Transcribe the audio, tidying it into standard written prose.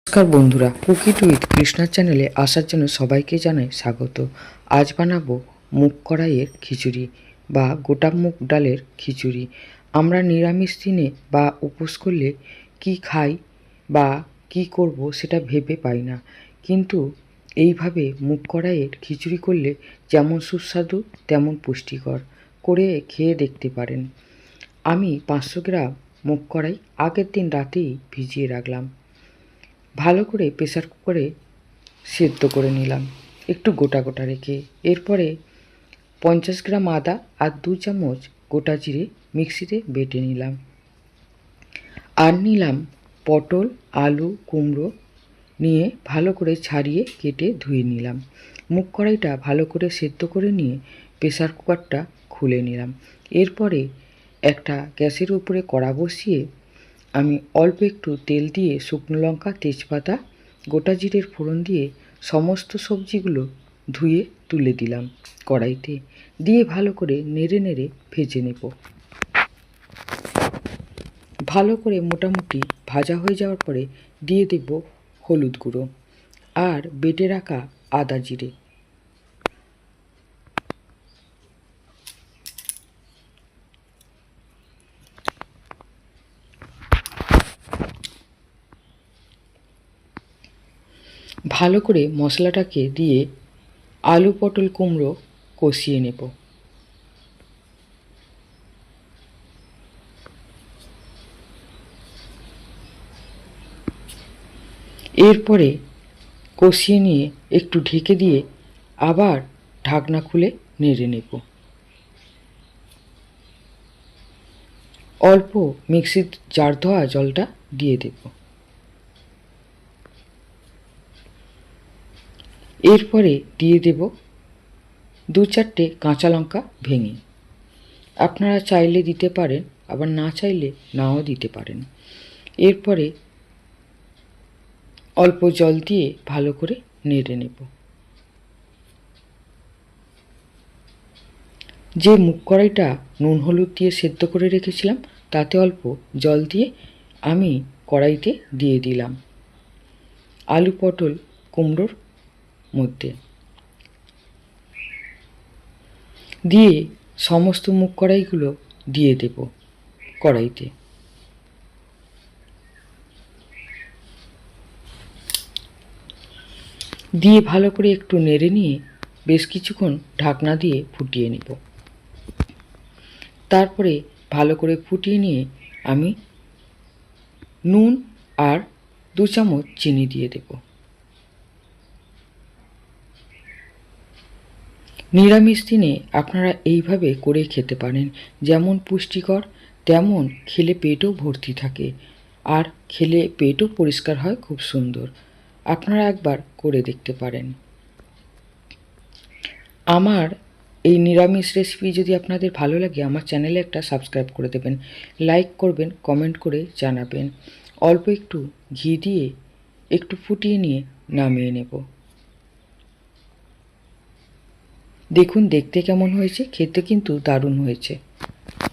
নমস্কার বন্ধুরা, কুকিট উইথ কৃষ্ণার চ্যানেলে আসার জন্য সবাইকে জানাই স্বাগত। আজ বানাবো মুগ কড়াইয়ের খিচুড়ি বা গোটা মুগ ডালের খিচুড়ি। আমরা নিরামিষ দিনে বা উপোস করলে কি খাই বা কি করব সেটা ভেবে পাই না, কিন্তু এইভাবে মুগ কড়াইয়ের খিচুড়ি করলে যেমন সুস্বাদু তেমন পুষ্টিকর। করে খেয়ে দেখতে পারেন। আমি 500 গ্রাম মুগ কড়াই আগের দিন রাতেই ভিজিয়ে রাখলাম। ভালো করে প্রেসার কুকারে সেদ্ধ করে নিলাম, একটু গোটা গোটা রেখে। এরপরে 50 গ্রাম আদা আর 2 চামচ গোটা জিরে মিক্সিতে বেটে নিলাম। আর নিলাম পটল, আলু, কুমড়ো নিয়ে ভালো করে ছাড়িয়ে কেটে ধুয়ে নিলাম। মুগ কড়াইটা ভালো করে সেদ্ধ করে নিয়ে প্রেসার কুকারটা খুলে নিলাম। এরপরে একটা গ্যাসের উপরে কড়া বসিয়ে আমি অল্প একটু তেল দিয়ে শুকনো লঙ্কা, তেজপাতা, গোটা জিরের ফোড়ন দিয়ে সমস্ত সবজিগুলো ধুয়ে তুলে দিলাম কড়াইতে। দিয়ে ভালো করে নেড়ে নেড়ে ভেজে নেব। ভালো করে মোটামুটি ভাজা হয়ে যাওয়ার পরে দিয়ে দেব হলুদ গুঁড়ো আর বেটে রাখা আদা জিরে। ভালো করে মশলাটাকে দিয়ে আলু, পটল, কুমড়ো কষিয়ে নেব। এরপরে কষিয়ে নিয়ে একটু ঢেকে দিয়ে আবার ঢাকনা খুলে নেড়ে নেব। অল্প মিক্সির জার ধোয়া জলটা দিয়ে দেব। এরপরে দিয়ে দেব 2-4টে কাঁচা লঙ্কা ভেঙে। আপনারা চাইলে দিতে পারেন, আবার না চাইলে নাও দিতে পারেন। এরপরে অল্প জল দিয়ে ভালো করে নেড়ে নেব। যে মুগ কড়াইটা নুন হলুদ দিয়ে সেদ্ধ করে রেখেছিলাম তাতে অল্প জল দিয়ে আমি কড়াইতে দিয়ে দিলাম আলু, পটল, কুমড়োর মধ্যে। দিয়ে সমস্ত মুগ কড়াইগুলো দিয়ে দেব কড়াইতে। দিয়ে ভালো করে একটু নেড়ে নিয়ে বেশ কিছুক্ষণ ঢাকনা দিয়ে ফুটিয়ে নেব। তারপরে ভালো করে ফুটিয়ে নিয়ে আমি নুন আর 2 চামচ চিনি দিয়ে দেব। নিরামিষ দিনে আপনারা এইভাবে করে খেতে পারেন, যেমন পুষ্টিকর তেমন খেলে পেটও ভর্তি থাকে, আর খেলে পেটও পরিষ্কার হয় খুব সুন্দর। আপনারা একবার করে দেখতে পারেন। আমার এই নিরামিষ রেসিপি যদি আপনাদের ভালো লাগে আমার চ্যানেলে একটা সাবস্ক্রাইব করে দেবেন, লাইক করবেন, কমেন্ট করে জানাবেন। অল্প একটু ঘি দিয়ে একটু ফুটিয়ে নিয়ে নামিয়ে নেব। দেখুন দেখতে কেমন হয়েছে, খেতে কিন্তু দারুণ হয়েছে।